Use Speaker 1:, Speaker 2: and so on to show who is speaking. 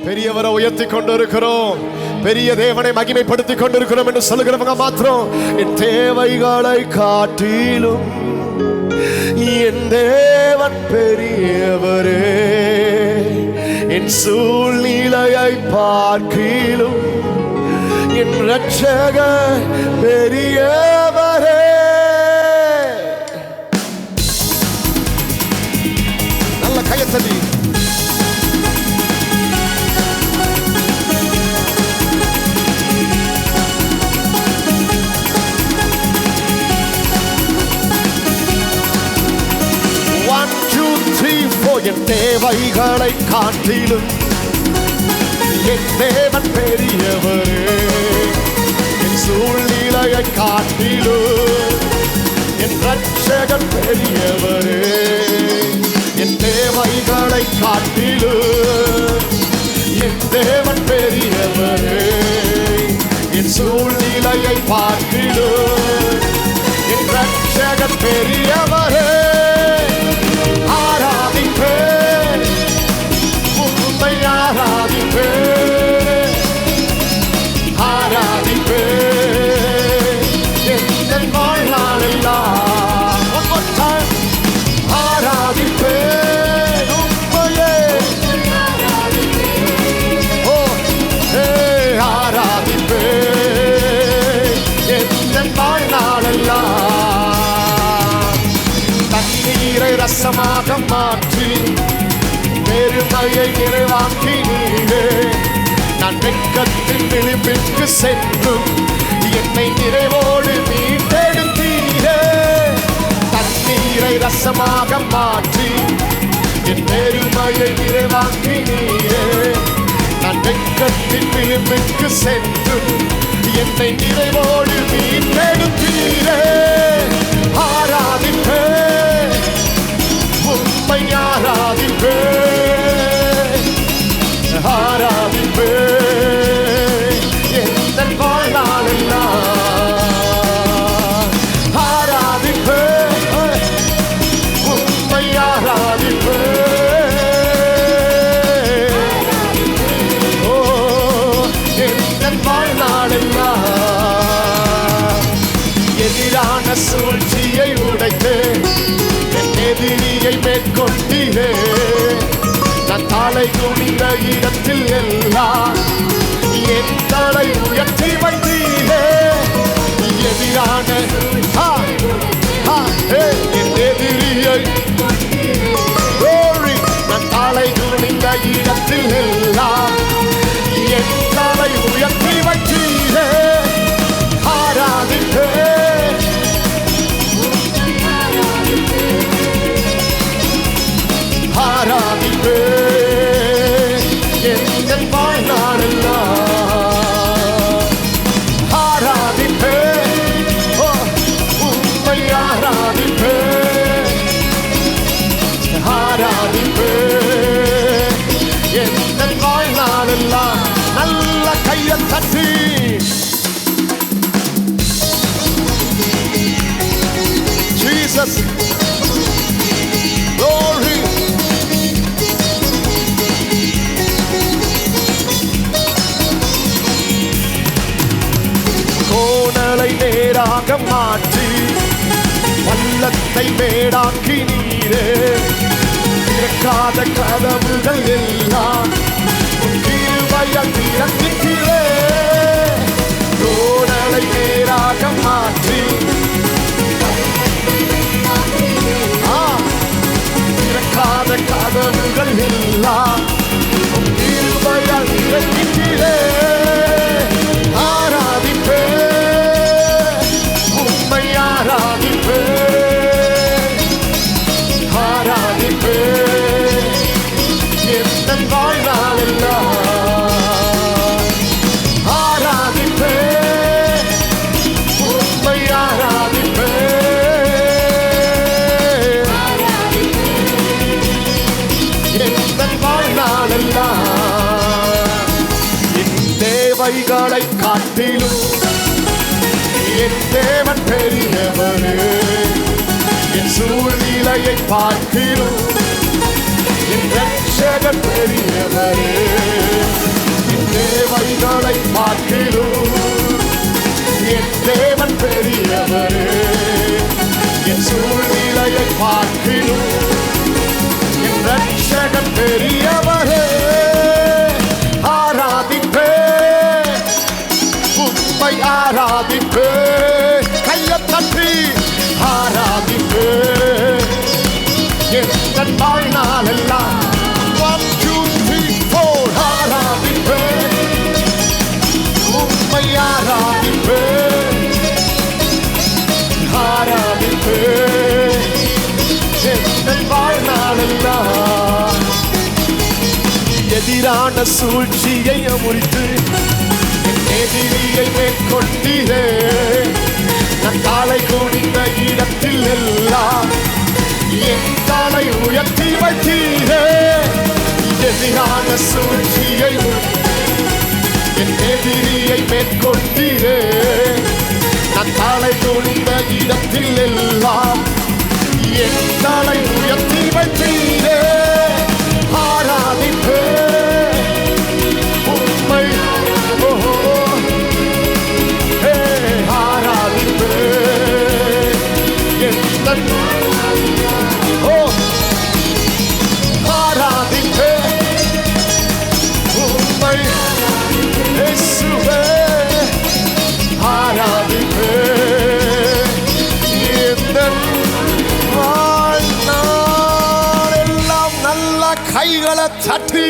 Speaker 1: பெரியவரை உயர்த்தி கொண்டிருக்கிறோம், பெரிய தேவனை மகிமைப்படுத்தி கொண்டிருக்கிறோம் என்று சொல்லுகிறவங்க மாத்திரம் என் தேவைகளை காட்டிலும் என் தேவன் பெரியவரே, என் சூழ்நிலையை பார்க்கிலும் என் ரட்சகர் பெரியவரே. நல்ல கையத்தடி. என் தேவைகளை காட்டிலும் என் தேவன் பெரியவரே, என் சூழ்நிலையை காட்டிலும் என் ரட்சகர் பெரியவரே, என் தேவைகளை காட்டிலும் என் தேவன் பெரியவரே, என் சூழ்நிலையை பார்க்கிலும் என் ரட்சகர் பெரியவரே. ஆராதிப்பேன், உம்மை ஆராதிப்பேன், ஆராதிப்பேன் என் வாழ்நாளெல்லாம். One more time. ஆராதிப்பேன் உம்மையே, ஓ ஆராதிப்பேன் என் வாழ்நாளெல்லாம். தண்ணீரை ரசமாக மாற்றி பெருமையை நிறைவாக்கி நீரே, நான் வெட்கத்தின் விளிம்பிற்கு சென்றும் என்னை நிறைவோடு மீட்டெடுத்தீரே. தண்ணீரை ரசமாக மாற்றி என் பெருமையை நிறைவாக்கி நீரே, நான் வெட்கத்தின் விளிம்பிற்கு சென்றும் என்னை நிறைவோடு மீட்டெடுத்தீரே. ஆராதிப்பேன் உம்மை ஆராதிப்பேன், ஆராதிப்பேன் என் வாழ்நாளெல்லாம். ஆராதிப்பேன் உம்மை ஆராதிப்பேன், ஓ என் வாழ்நாளெல்லாம். எதிரான சூழ்ச்சியை உடைத்து எதிரியை மேற்கொண்டீரே, நான் தலை குனிந்த இடத்தில் எல்லாம் என் தலை உயர்த்தி வைத்தீரே. எதிரான என் எதிரியை நான் தலை குனிந்த இடத்தில் எல்லாம் என் தலை உயர்த்தி வைத்தீரே. ஆராதிப்பேன் ஆராதிப்பேன் என் வாழ்நாளெல்லாம். ஆராதிப்பேன் உம்மை ஆராதிப்பேன், ஆராதிப்பேன் என் வாழ்நாளெல்லாம். நல்ல கையை தட்டி ஜீசஸ் glory. கோணலை நேராக மாற்றி பள்ளத்தை மேடாக்கி நீரே, திறக்காத கதவுகள் எல்லாம் கிருபையால் திறந்திட்டீரே. கோணலை நேராக மாற்றி திறக்காத கதவுகள் எல்லாம் கிருபையால் திறந்திட்டீரே. ஆராதிப்பேன் உம்மை ஆராதிப்பேன், ஆராதிப்பேன் என் வாழ்நாளெல்லாம். ஆராதிப்பேன் உம்மை ஆராதிப்பேன் என் வாழ்நாளெல்லாம். என் தேவைகளை காட்டிலும் என் தேவன் பெரியவரே, என் சூழ்நிலையை பார்க்கிலும் என் ரட்சகர் பெரியவரே, எதிரான சூழ்ச்சியை முறித்து என் எதிரியை மேற்கொண்டீரே. நான் காலை குனிந்த இடத்தில் எல்லாம் என் காலை உயர்த்தி வைத்தீரே. எதிரான சூழ்ச்சியை என் எதிரியை மேற்கொண்டீரே. நான் காலை குனிந்த இடத்தில் எல்லாம் என் காலை உயர்த்தி வைத்தீரே. ஆராதிப்பே உம்மை, ஆராதிப்பே ஆராதிப்பே உம்மை இயேசுவே. ஆராதிப்பே வாழ்நாள் எல்லாம் நல்ல கைகளை தட்டி